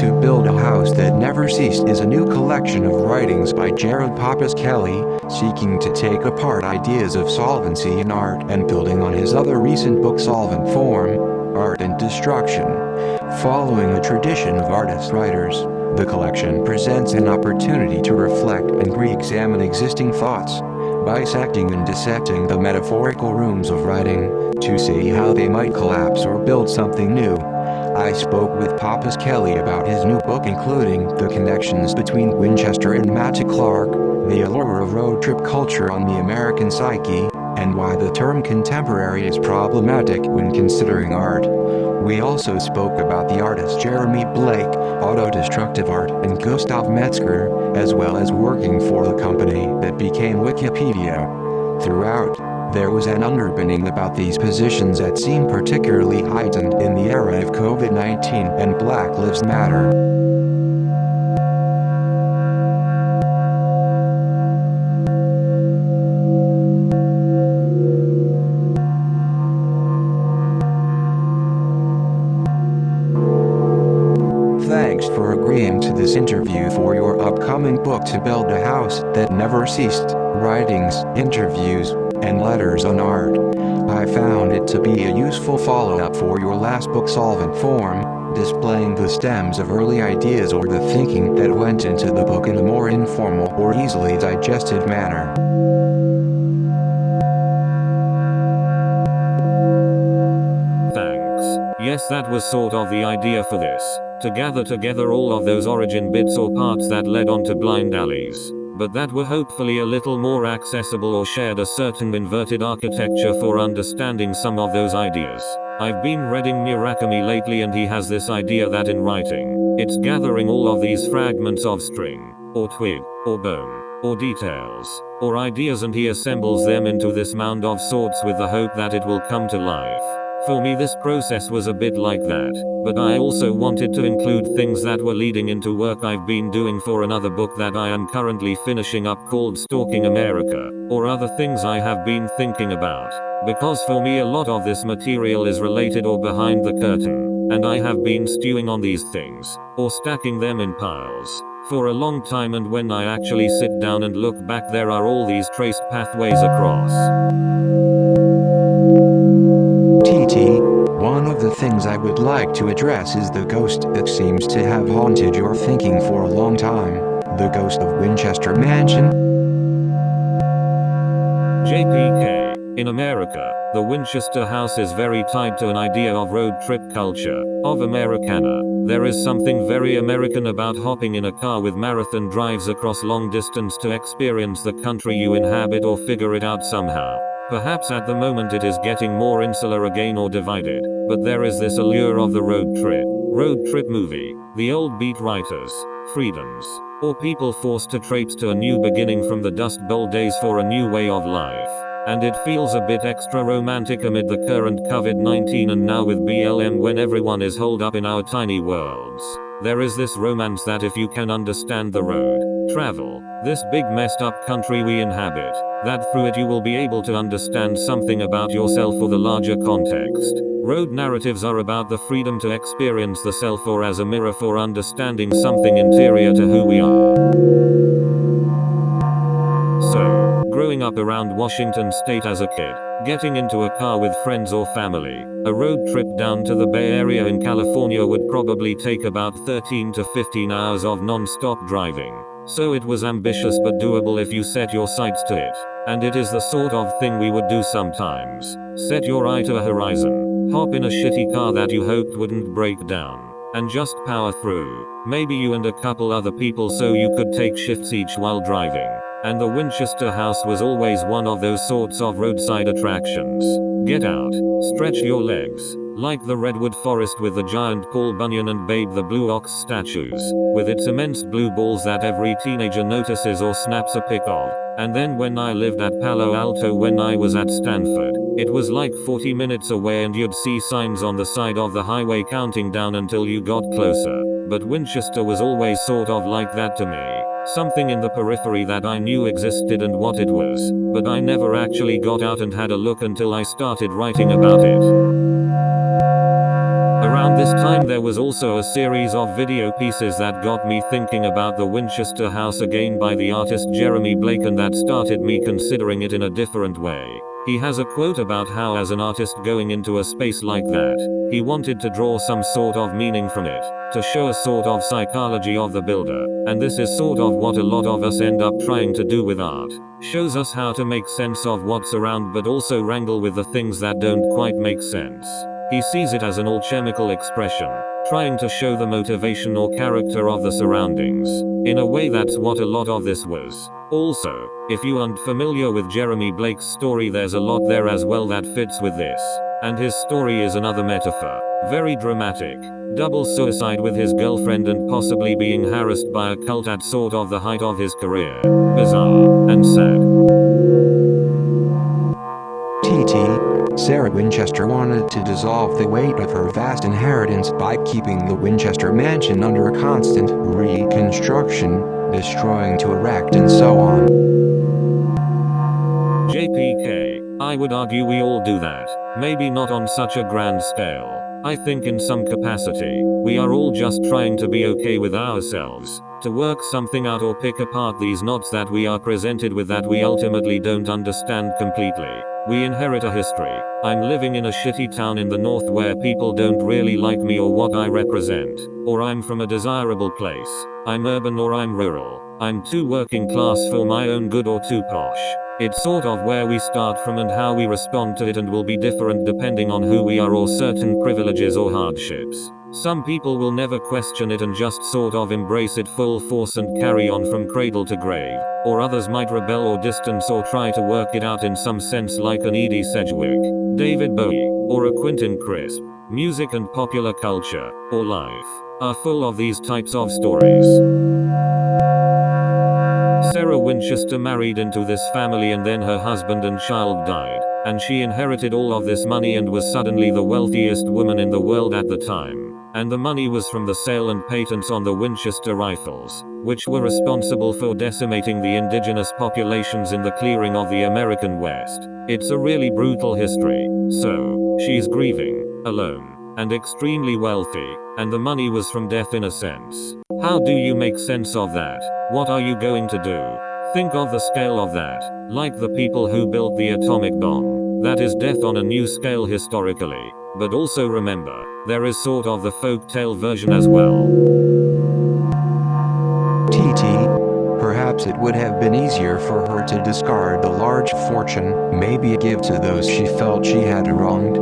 To Build a House That Never Ceased is a new collection of writings by Jared Pappas-Kelley, seeking to take apart ideas of solvency in art and building on his other recent book Solvent Form, Art and Destruction. Following a tradition of artist-writers, the collection presents an opportunity to reflect and re-examine existing thoughts, bisecting and dissecting the metaphorical rooms of writing, to see how they might collapse or build something new. I spoke with Pappas-Kelley about his new book, including the connections between Winchester and Matty Clark, the allure of road trip culture on the American psyche, and why the term contemporary is problematic when considering art. We also spoke about the artist Jeremy Blake, autodestructive art, and Gustav Metzger, as well as working for the company that became Wikipedia. Throughout, there was an underpinning about these positions that seemed particularly heightened in the era of COVID-19 and Black Lives Matter. Thanks for agreeing to this interview for your upcoming book To Build a House That Never Ceased, Writings, Interviews, and Letters on Art. I found it to be a useful follow-up for your last book Solvent Form, displaying the stems of early ideas or the thinking that went into the book in a more informal or easily digested manner. Thanks. Yes, that was sort of the idea for this, to gather together all of those origin bits or parts that led onto blind alleys, but that were hopefully a little more accessible or shared a certain inverted architecture for understanding some of those ideas. I've been reading Murakami lately, and he has this idea that in writing, it's gathering all of these fragments of string, or twig, or bone, or details, or ideas, and he assembles them into this mound of sorts with the hope that it will come to life. For me, this process was a bit like that, but I also wanted to include things that were leading into work I've been doing for another book that I am currently finishing up called Stalking America, or other things I have been thinking about, because for me a lot of this material is related or behind the curtain, and I have been stewing on these things, or stacking them in piles, for a long time, and when I actually sit down and look back, there are all these traced pathways across. One of the things I would like to address is the ghost that seems to have haunted your thinking for a long time, the ghost of Winchester Mansion. JPK. In America, the Winchester house is very tied to an idea of road trip culture, of Americana. There is something very American about hopping in a car with marathon drives across long distance to experience the country you inhabit or figure it out somehow. Perhaps at the moment it is getting more insular again or divided, but there is this allure of the road trip movie, the old beat writers, freedoms, or people forced to traipse to a new beginning from the Dust Bowl days for a new way of life. And it feels a bit extra romantic amid the current COVID-19 and now with BLM, when everyone is holed up in our tiny worlds. There is this romance that if you can understand the road, travel, this big messed up country we inhabit, that through it you will be able to understand something about yourself or the larger context. Road narratives are about the freedom to experience the self or as a mirror for understanding something interior to who we are. So, growing up around Washington State as a kid, getting into a car with friends or family, a road trip down to the Bay Area in California would probably take about 13 to 15 hours of non-stop driving. So it was ambitious but doable if you set your sights to it. And it is the sort of thing we would do sometimes. Set your eye to a horizon, hop in a shitty car that you hoped wouldn't break down, and just power through. Maybe you and a couple other people so you could take shifts each while driving. And the Winchester house was always one of those sorts of roadside attractions. Get out, stretch your legs, like the redwood forest with the giant Paul Bunyan and Babe the Blue Ox statues, with its immense blue balls that every teenager notices or snaps a pic of. And then when I lived at Palo Alto when I was at Stanford, it was like 40 minutes away and you'd see signs on the side of the highway counting down until you got closer. But Winchester was always sort of like that to me. Something in the periphery that I knew existed and what it was, but I never actually got out and had a look until I started writing about it. Around This time there was also a series of video pieces that got me thinking about the Winchester house again by the artist Jeremy Blake, and that started me considering it in a different way. He has a quote about how, as an artist going into a space like that, he wanted to draw some sort of meaning from it, to show a sort of psychology of the builder, and this is sort of what a lot of us end up trying to do with art. Shows us how to make sense of what's around but also wrangle with the things that don't quite make sense. He sees it as an alchemical expression, trying to show the motivation or character of the surroundings. In a way, that's what a lot of this was. Also, if you aren't familiar with Jeremy Blake's story, there's a lot there as well that fits with this. And his story is another metaphor. Very dramatic. Double suicide with his girlfriend and possibly being harassed by a cult at sort of the height of his career. Bizarre and sad. TT, Sarah Winchester wanted to dissolve the weight of her vast inheritance by keeping the Winchester mansion under a constant reconstruction, destroying to erect and so on. JPK, I would argue we all do that. Maybe not on such a grand scale. I think in some capacity, we are all just trying to be okay with ourselves, to work something out or pick apart these knots that we are presented with that we ultimately don't understand completely. We inherit a history. I'm living in a shitty town in the north where people don't really like me or what I represent. Or I'm from a desirable place. I'm urban or I'm rural. I'm too working class for my own good or too posh. It's sort of where we start from and how we respond to it, and will be different depending on who we are or certain privileges or hardships. Some people will never question it and just sort of embrace it full force and carry on from cradle to grave. Or others might rebel or distance or try to work it out in some sense, like an Edie Sedgwick, David Bowie, or a Quentin Crisp. Music and popular culture, or life, are full of these types of stories. Sarah Winchester married into this family and then her husband and child died, and she inherited all of this money and was suddenly the wealthiest woman in the world at the time. And the money was from the sale and patents on the Winchester rifles, which were responsible for decimating the indigenous populations in the clearing of the American West. It's a really brutal history. So, she's grieving, alone, and extremely wealthy, and the money was from death in a sense. How do you make sense of that? What are you going to do? Think of the scale of that. Like the people who built the atomic bomb. That is death on a new scale historically. But also remember, there is sort of the folk tale version as well. TT, perhaps it would have been easier for her to discard the large fortune, maybe give to those she felt she had wronged,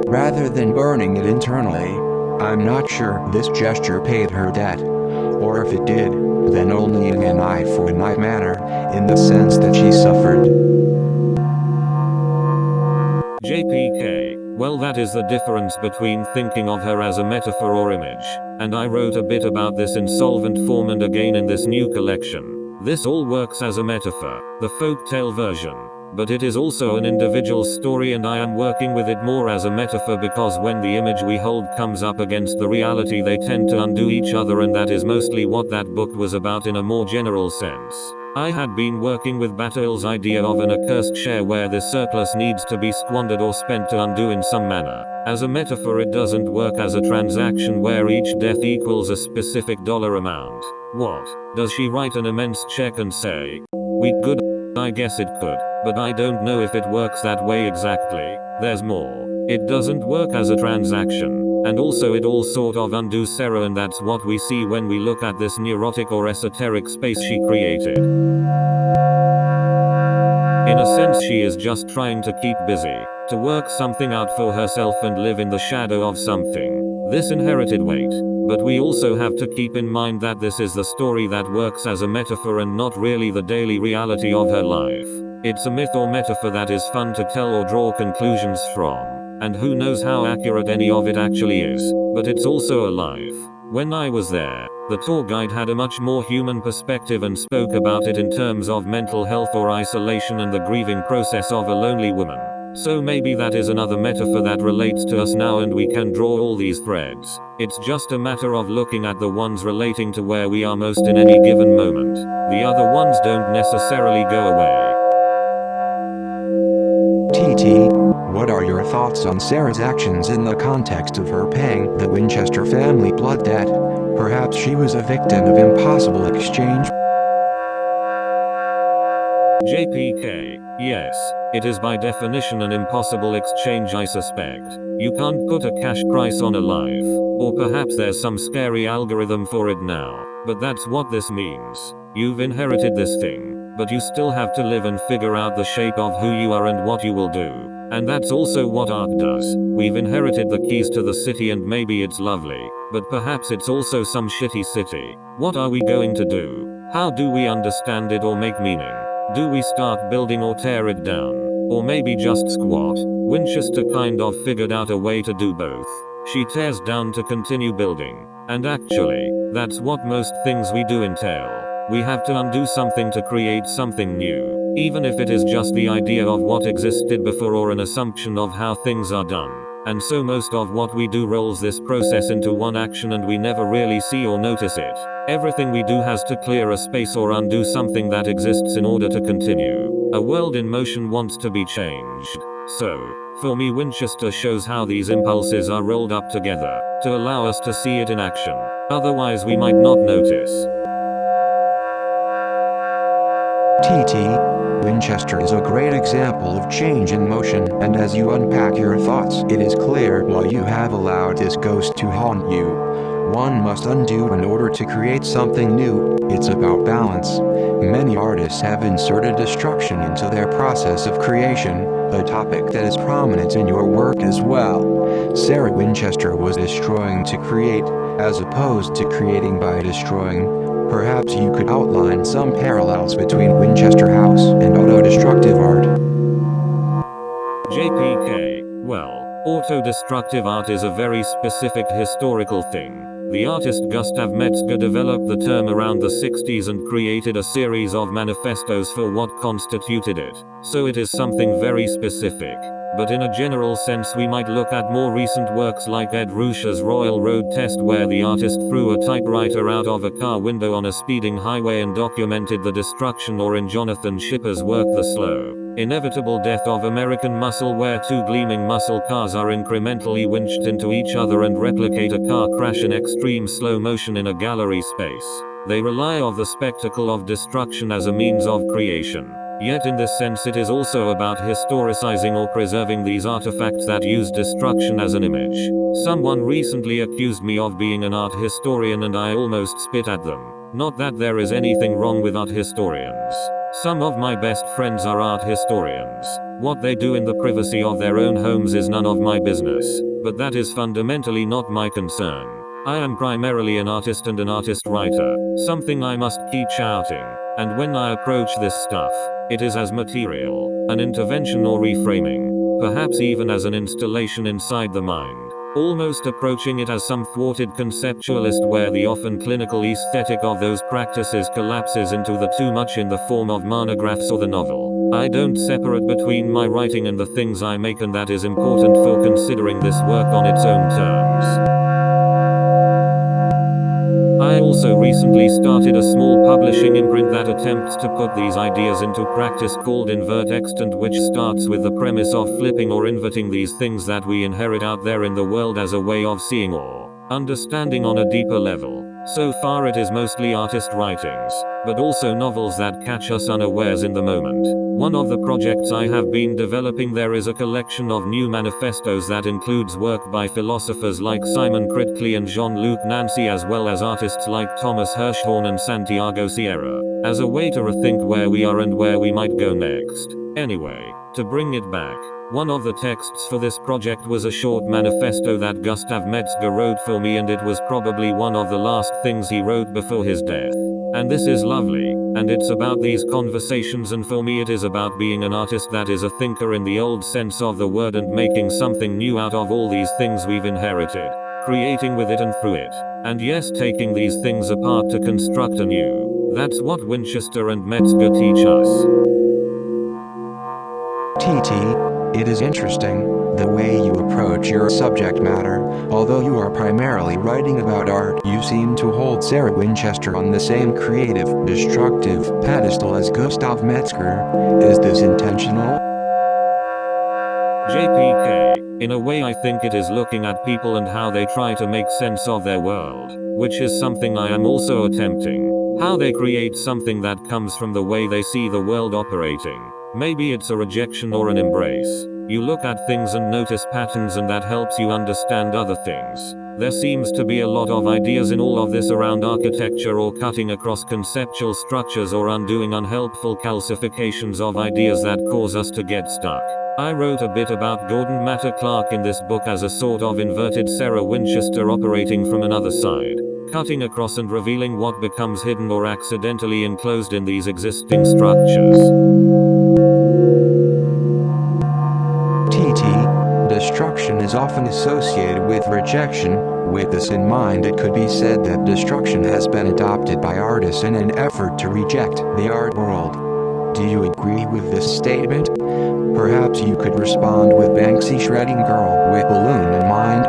rather than burning it internally. I'm not sure this gesture paid her debt, or if it did, then only in an eye-for-an-eye manner, in the sense that she suffered. JPK. Well, that is the difference between thinking of her as a metaphor or image, and I wrote a bit about this in Solvent Form and again in this new collection. This all works as a metaphor, the folktale version, but it is also an individual story, and I am working with it more as a metaphor because when the image we hold comes up against the reality, they tend to undo each other, and that is mostly what that book was about in a more general sense. I had been working with Bataille's idea of an accursed share where this surplus needs to be squandered or spent to undo in some manner. As a metaphor, it doesn't work as a transaction where each death equals a specific dollar amount. What? Does she write an immense check and say, "We good"? I guess it could, but I don't know if it works that way exactly. There's more. It doesn't work as a transaction. And also it all sort of undoes Sarah, and that's what we see when we look at this neurotic or esoteric space she created. In a sense, she is just trying to keep busy, to work something out for herself and live in the shadow of something. This inherited weight. But we also have to keep in mind that this is the story that works as a metaphor and not really the daily reality of her life. It's a myth or metaphor that is fun to tell or draw conclusions from. And who knows how accurate any of it actually is, but it's also alive. When I was there, the tour guide had a much more human perspective and spoke about it in terms of mental health or isolation and the grieving process of a lonely woman. So maybe that is another metaphor that relates to us now, and we can draw all these threads. It's just a matter of looking at the ones relating to where we are most in any given moment. The other ones don't necessarily go away. TT, what are your thoughts on Sarah's actions in the context of her paying the Winchester family blood debt. Perhaps she was a victim of impossible exchange. JPK. Yes, it is by definition an impossible exchange, I suspect. You can't put a cash price on a life. Or perhaps there's some scary algorithm for it now. But that's what this means. You've inherited this thing, but you still have to live and figure out the shape of who you are and what you will do. And that's also what art does. We've inherited the keys to the city, and maybe it's lovely, but perhaps it's also some shitty city. What are we going to do? How do we understand it or make meaning? Do we start building or tear it down? Or maybe just squat? Winchester kind of figured out a way to do both. She tears down to continue building. And actually, that's what most things we do entail. We have to undo something to create something new. Even if it is just the idea of what existed before or an assumption of how things are done. And so most of what we do rolls this process into one action, and we never really see or notice it. Everything we do has to clear a space or undo something that exists in order to continue. A world in motion wants to be changed. So, for me, Winchester shows how these impulses are rolled up together, to allow us to see it in action. Otherwise we might not notice. TT. Winchester is a great example of change in motion, and as you unpack your thoughts, it is clear why you have allowed this ghost to haunt you. One must undo in order to create something new. It's about balance. Many artists have inserted destruction into their process of creation, a topic that is prominent in your work as well. Sarah Winchester was destroying to create, as opposed to creating by destroying. Perhaps you could outline some parallels between Winchester House and auto-destructive art. JPK. Well, auto-destructive art is a very specific historical thing. The artist Gustav Metzger developed the term around the 60s and created a series of manifestos for what constituted it. So it is something very specific. But in a general sense, we might look at more recent works like Ed Ruscha's Royal Road Test, where the artist threw a typewriter out of a car window on a speeding highway and documented the destruction, or in Jonathan Schipper's work The Slow, Inevitable Death of American Muscle, where two gleaming muscle cars are incrementally winched into each other and replicate a car crash in extreme slow motion in a gallery space. They rely on the spectacle of destruction as a means of creation. Yet in this sense it is also about historicizing or preserving these artifacts that use destruction as an image. Someone recently accused me of being an art historian, and I almost spit at them. Not that there is anything wrong with art historians. Some of my best friends are art historians. What they do in the privacy of their own homes is none of my business. But that is fundamentally not my concern. I am primarily an artist and an artist writer, something I must keep shouting. And when I approach this stuff, it is as material, an intervention or reframing, perhaps even as an installation inside the mind, almost approaching it as some thwarted conceptualist, where the often clinical aesthetic of those practices collapses into the too much in the form of monographs or the novel. I don't separate between my writing and the things I make, and that is important for considering this work on its own terms. I also recently started a small publishing imprint that attempts to put these ideas into practice, called Invert Extant, which starts with the premise of flipping or inverting these things that we inherit out there in the world as a way of seeing or understanding on a deeper level. So far it is mostly artist writings, but also novels that catch us unawares in the moment. One of the projects I have been developing there is a collection of new manifestos that includes work by philosophers like Simon Critickley and Jean-Luc Nancy, as well as artists like Thomas Hirschhorn and Santiago Sierra, as a way to rethink where we are and where we might go next. Anyway, to bring it back, one of the texts for this project was a short manifesto that Gustav Metzger wrote for me, and it was probably one of the last things he wrote before his death. And this is lovely, and it's about these conversations, and for me it is about being an artist that is a thinker in the old sense of the word, and making something new out of all these things we've inherited, creating with it and through it, and yes, taking these things apart to construct anew. That's what Winchester and Metzger teach us. TT. It is interesting, the way you approach your subject matter. Although you are primarily writing about art, you seem to hold Sarah Winchester on the same creative, destructive pedestal as Gustav Metzger. Is this intentional? JPK. In a way I think it is looking at people and how they try to make sense of their world, which is something I am also attempting. How they create something that comes from the way they see the world operating. Maybe it's a rejection or an embrace. You look at things and notice patterns and that helps you understand other things. There seems to be a lot of ideas in all of this around architecture or cutting across conceptual structures or undoing unhelpful calcifications of ideas that cause us to get stuck. I wrote a bit about Gordon Matter Clark in this book as a sort of inverted Sarah Winchester operating from another side, cutting across and revealing what becomes hidden or accidentally enclosed in these existing structures. Destruction is often associated with rejection. With this in mind, it could be said that destruction has been adopted by artists in an effort to reject the art world. Do you agree with this statement? Perhaps you could respond with Banksy shredding girl with balloon in mind.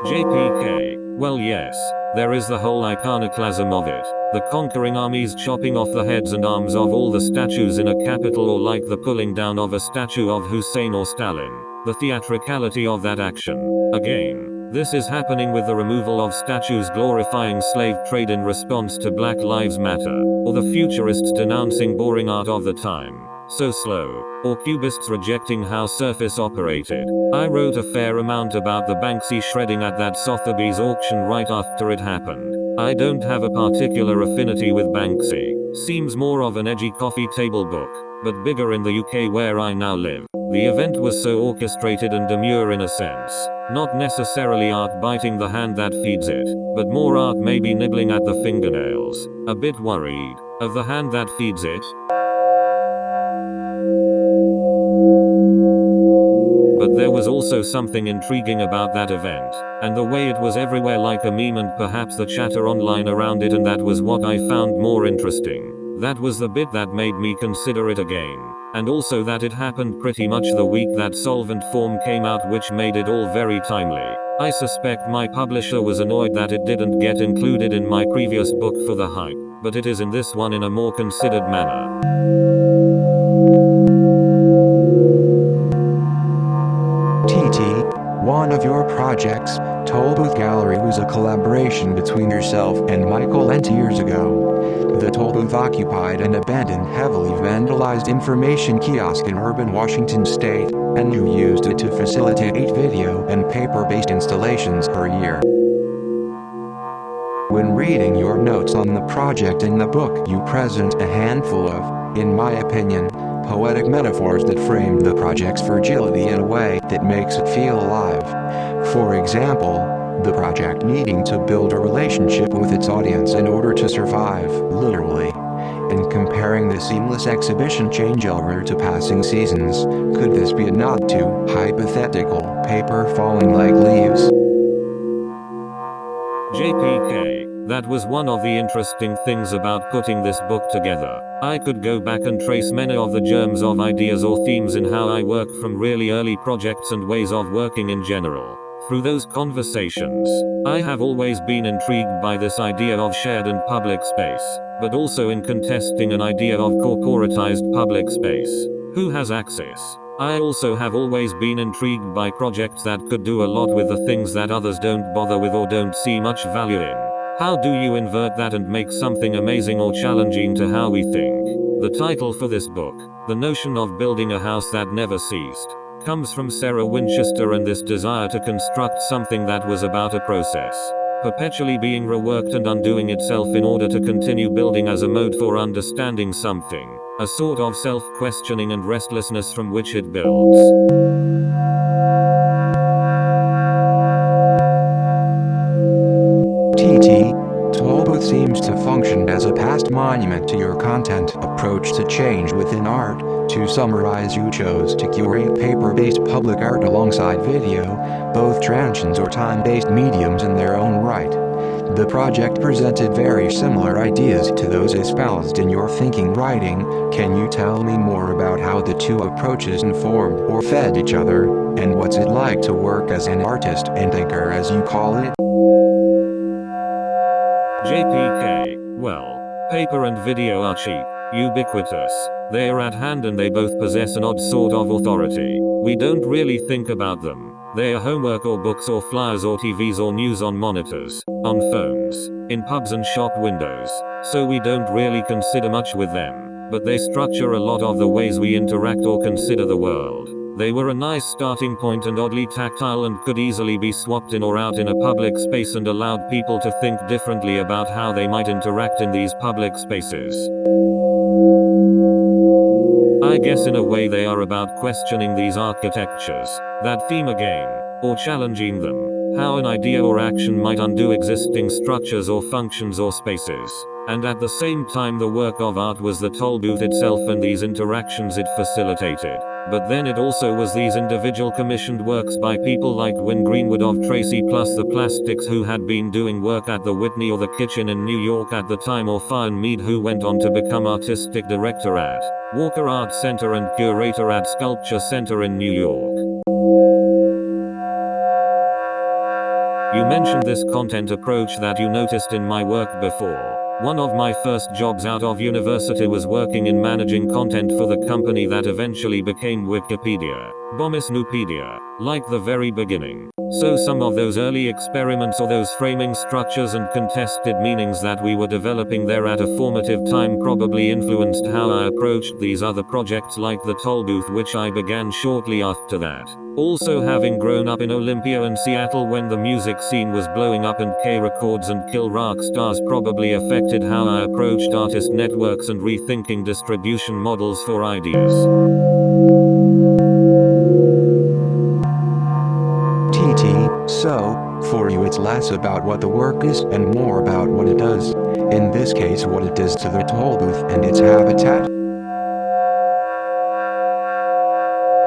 JPK. Well, yes, there is the whole iconoclasm of it. The conquering armies chopping off the heads and arms of all the statues in a capital, or like the pulling down of a statue of Hussein or Stalin. The theatricality of that action. Again, this is happening with the removal of statues glorifying slave trade in response to Black Lives Matter, or the futurists denouncing boring art of the time. So slow, or cubists rejecting how surface operated. I wrote a fair amount about the Banksy shredding at that Sotheby's auction right after it happened. I don't have a particular affinity with Banksy. Seems more of an edgy coffee table book, but bigger in the UK where I now live. The event was so orchestrated and demure in a sense. Not necessarily art biting the hand that feeds it, but more art maybe nibbling at the fingernails. A bit worried of the hand that feeds it. But there was also something intriguing about that event, and the way it was everywhere like a meme, and perhaps the chatter online around it, and that was what I found more interesting. That was the bit that made me consider it again. And also that it happened pretty much the week that Solvent Form came out, which made it all very timely. I suspect my publisher was annoyed that it didn't get included in my previous book for the hype, but it is in this one in a more considered manner. One of your projects, Tollbooth Gallery, was a collaboration between yourself and Michael Ent years ago. The Tollbooth occupied an abandoned, heavily vandalized information kiosk in urban Washington state, and you used it to facilitate 8 video and paper-based installations per year. When reading your notes on the project in the book, you present a handful of, in my opinion, poetic metaphors that frame the project's fragility in a way that makes it feel alive. For example, the project needing to build a relationship with its audience in order to survive, literally. In comparing the seamless exhibition changeover to passing seasons, could this be a nod to hypothetical paper falling like leaves? JPK. That was one of the interesting things about putting this book together. I could go back and trace many of the germs of ideas or themes in how I work from really early projects and ways of working in general. Through those conversations, I have always been intrigued by this idea of shared and public space, but also in contesting an idea of corporatized public space. Who has access? I also have always been intrigued by projects that could do a lot with the things that others don't bother with or don't see much value in. How do you invert that and make something amazing or challenging to how we think? The title for this book, The Notion of Building a House That Never Ceased, comes from Sarah Winchester and this desire to construct something that was about a process, perpetually being reworked and undoing itself in order to continue building as a mode for understanding something, a sort of self-questioning and restlessness from which it builds. Tollbooth seems to function as a past monument to your content approach to change within art. To summarize, you chose to curate paper-based public art alongside video, both transients or time-based mediums in their own right. The project presented very similar ideas to those espoused in your thinking writing. Can you tell me more about how the two approaches informed or fed each other, and what's it like to work as an artist and thinker, as you call it? JPK. Well, Paper and video are cheap, ubiquitous. They are at hand and they both possess an odd sort of authority. We don't really think about them. They are homework or books or flyers or TVs or news on monitors, on phones, in pubs and shop windows. So we don't really consider much with them. But they structure a lot of the ways we interact or consider the world. They were a nice starting point and oddly tactile and could easily be swapped in or out in a public space and allowed people to think differently about how they might interact in these public spaces. I guess in a way they are about questioning these architectures, that theme again, or challenging them, how an idea or action might undo existing structures or functions or spaces. And at the same time the work of art was the tollbooth itself and these interactions it facilitated. But then it also was these individual commissioned works by people like Win Greenwood of Tracy plus the Plastics who had been doing work at the Whitney or the Kitchen in New York at the time, or Fionn Mead who went on to become artistic director at Walker Art Center and curator at Sculpture Center in New York. You mentioned this content approach that you noticed in my work before. One of my first jobs out of university was working in managing content for the company that eventually became Wikipedia, Bomis Nupedia, like the very beginning. So some of those early experiments or those framing structures and contested meanings that we were developing there at a formative time probably influenced how I approached these other projects like the Tollbooth, which I began shortly after that. Also, having grown up in Olympia and Seattle when the music scene was blowing up and K Records and Kill Rock Stars probably affected how I approached artist networks and rethinking distribution models for ideas. So, for you it's less about what the work is and more about what it does. In this case, what it does to the tollbooth and its habitat.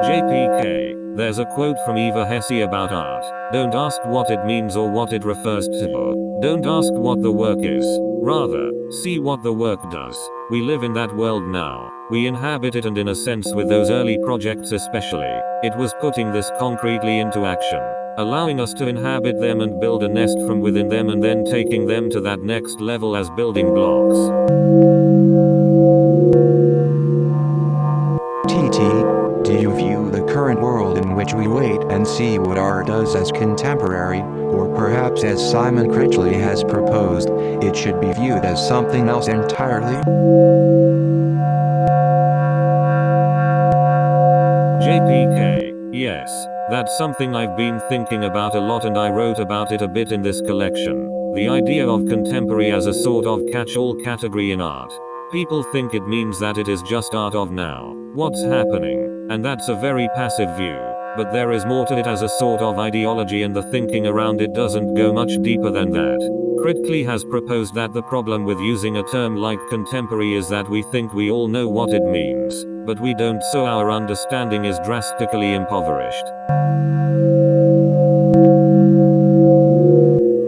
JPK. There's a quote from Eva Hesse about art. Don't ask what it means or what it refers to. Don't ask what the work is. Rather, see what the work does. We live in that world now. We inhabit it, and in a sense with those early projects especially, it was putting this concretely into action, allowing us to inhabit them and build a nest from within them and then taking them to that next level as building blocks. Do you view the current world in which we wait and see what art does as contemporary, or perhaps as Simon Critchley has proposed, it should be viewed as something else entirely? JPK. Yes, that's something I've been thinking about a lot, and I wrote about it a bit in this collection. The idea of contemporary as a sort of catch-all category in art. People think it means that it is just art of now, what's happening, and that's a very passive view. But there is more to it as a sort of ideology, and the thinking around it doesn't go much deeper than that. Critchley has proposed that the problem with using a term like contemporary is that we think we all know what it means, but we don't, so our understanding is drastically impoverished.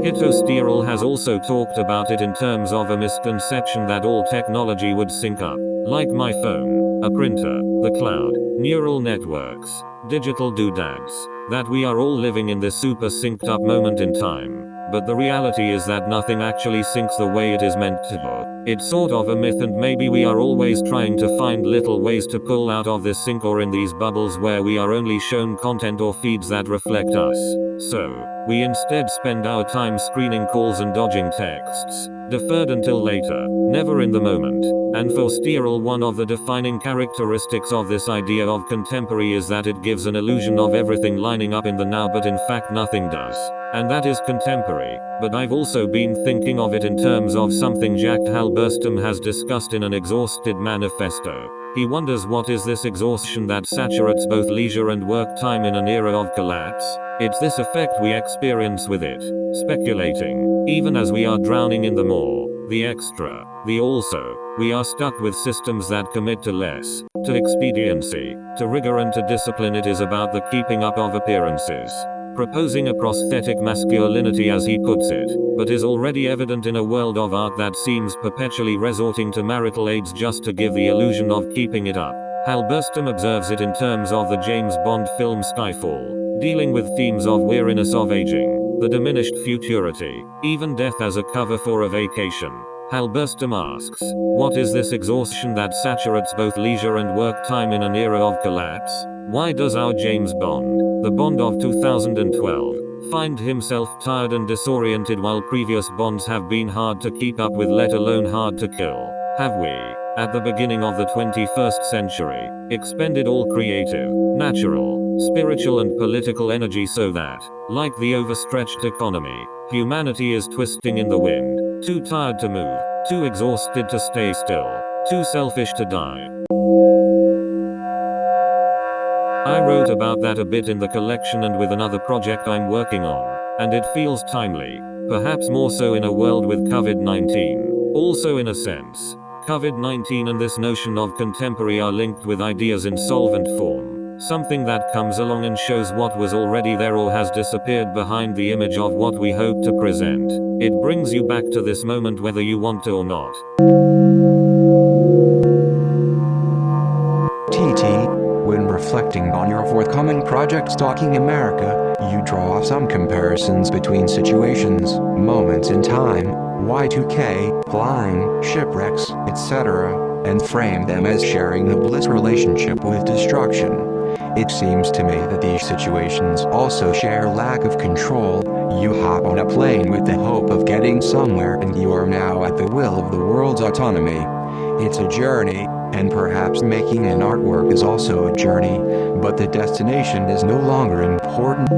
Hito Stierl has also talked about it in terms of a misconception that all technology would sync up, like my phone, a printer, the cloud, neural networks, digital doodads, that we are all living in this super synced up moment in time. But the reality is that nothing actually syncs the way it is meant to. It's sort of a myth, and maybe we are always trying to find little ways to pull out of this sync or in these bubbles where we are only shown content or feeds that reflect us. So, we instead spend our time screening calls and dodging texts, deferred until later, never in the moment. And for Stierl, one of the defining characteristics of this idea of contemporary is that it gives an illusion of everything lining up in the now, but in fact nothing does. And that is contemporary. But I've also been thinking of it in terms of something Jack Halberstam has discussed in an Exhausted Manifesto. He wonders, what is this exhaustion that saturates both leisure and work time in an era of collapse? It's this effect we experience with it, speculating, even as we are drowning in the more, the extra, the also. We are stuck with systems that commit to less, to expediency, to rigor and to discipline. It is about the keeping up of appearances, proposing a prosthetic masculinity as he puts it, but is already evident in a world of art that seems perpetually resorting to marital aids just to give the illusion of keeping it up. Halberstam observes it in terms of the James Bond film Skyfall, dealing with themes of weariness of aging, the diminished futurity, even death as a cover for a vacation. Halberstam asks, what is this exhaustion that saturates both leisure and work time in an era of collapse? Why does our James Bond, the Bond of 2012, find himself tired and disoriented while previous Bonds have been hard to keep up with, let alone hard to kill? Have we, at the beginning of the 21st century, expended all creative, natural, spiritual and political energy so that, like the overstretched economy, humanity is twisting in the wind, too tired to move, too exhausted to stay still, too selfish to die? I wrote about that a bit in the collection and with another project I'm working on, and it feels timely, perhaps more so in a world with COVID-19. Also in a sense, COVID-19 and this notion of contemporary are linked with ideas in solvent form, something that comes along and shows what was already there or has disappeared behind the image of what we hope to present. It brings you back to this moment whether you want to or not. TT, when reflecting on your forthcoming project Stalking America, you draw some comparisons between situations, moments in time, Y2K, flying, shipwrecks, etc., and frame them as sharing a bliss relationship with destruction. It seems to me that these situations also share lack of control. You hop on a plane with the hope of getting somewhere and you are now at the will of the world's autonomy. It's a journey, and perhaps making an artwork is also a journey, but the destination is no longer important.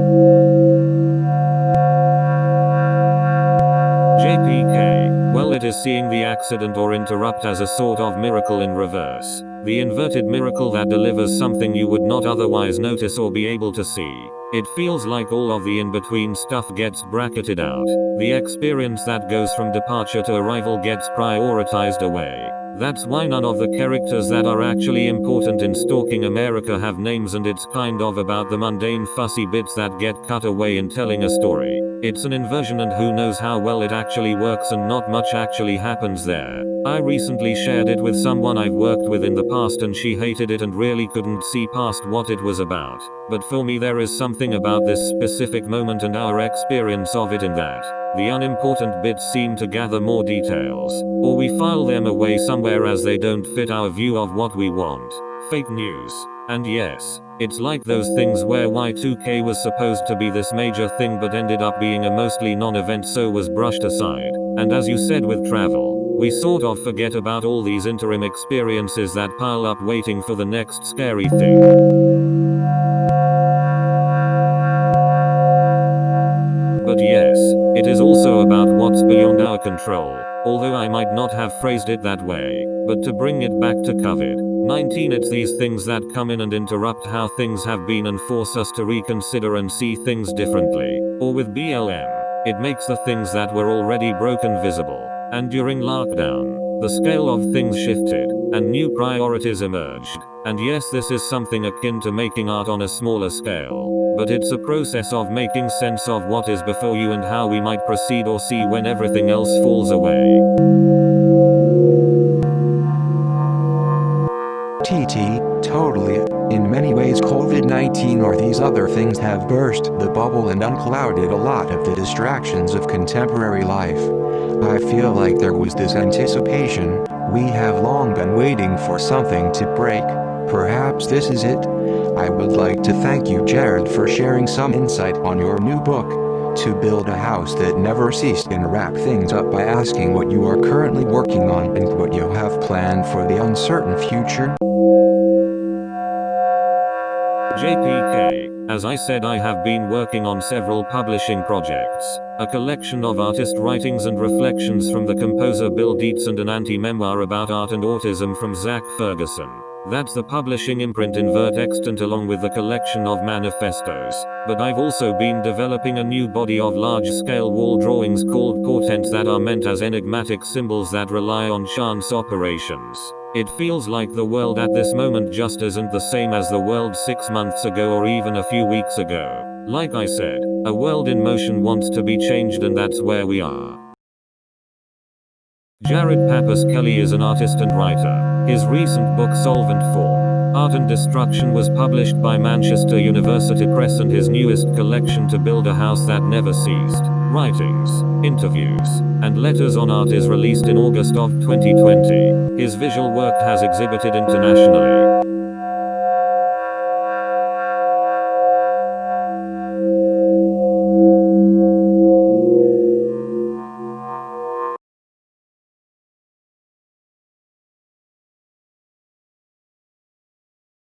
JPK, well, it is seeing the accident or interrupt as a sort of miracle in reverse. The inverted miracle that delivers something you would not otherwise notice or be able to see. It feels like all of the in-between stuff gets bracketed out. The experience that goes from departure to arrival gets prioritized away. That's why none of the characters that are actually important in Stalking America have names, and it's kind of about the mundane fussy bits that get cut away in telling a story. It's an inversion, and who knows how well it actually works, and not much actually happens there. I recently shared it with someone I've worked with in the past and she hated it and really couldn't see past what it was about. But for me there is something about this specific moment and our experience of it in that the unimportant bits seem to gather more details, or we file them away somewhere as they don't fit our view of what we want. Fake news. And yes, it's like those things where Y2K was supposed to be this major thing but ended up being a mostly non-event, so was brushed aside. And as you said with travel, we sort of forget about all these interim experiences that pile up waiting for the next scary thing. But yes, it is also about what's beyond our control, although I might not have phrased it that way. But to bring it back to COVID-19, it's these things that come in and interrupt how things have been and force us to reconsider and see things differently. Or with BLM, it makes the things that were already broken visible. And during lockdown, the scale of things shifted, and new priorities emerged. And yes, this is something akin to making art on a smaller scale. But it's a process of making sense of what is before you and how we might proceed or see when everything else falls away. TT, totally. In many ways COVID-19 or these other things have burst the bubble and unclouded a lot of the distractions of contemporary life. I feel like there was this anticipation. We have long been waiting for something to break. Perhaps this is it. I would like to thank you, Jared, for sharing some insight on your new book, To Build a House That Never Ceased, and wrap things up by asking what you are currently working on and what you have planned for the uncertain future. JPK, as I said, I have been working on several publishing projects, a collection of artist writings and reflections from the composer Bill Dietz and an anti-memoir about art and autism from Zach Ferguson. That's the publishing imprint Invert Extant, along with the collection of manifestos. But I've also been developing a new body of large-scale wall drawings called portents that are meant as enigmatic symbols that rely on chance operations. It feels like the world at this moment just isn't the same as the world 6 months ago or even a few weeks ago. Like I said, a world in motion wants to be changed, and that's where we are. Jared Pappas-Kelley is an artist and writer. His recent book Solvent Form, Art and Destruction was published by Manchester University Press, and his newest collection To Build a House That Never Ceased writings, interviews, and letters on art is released in August of 2020. His visual work has exhibited internationally.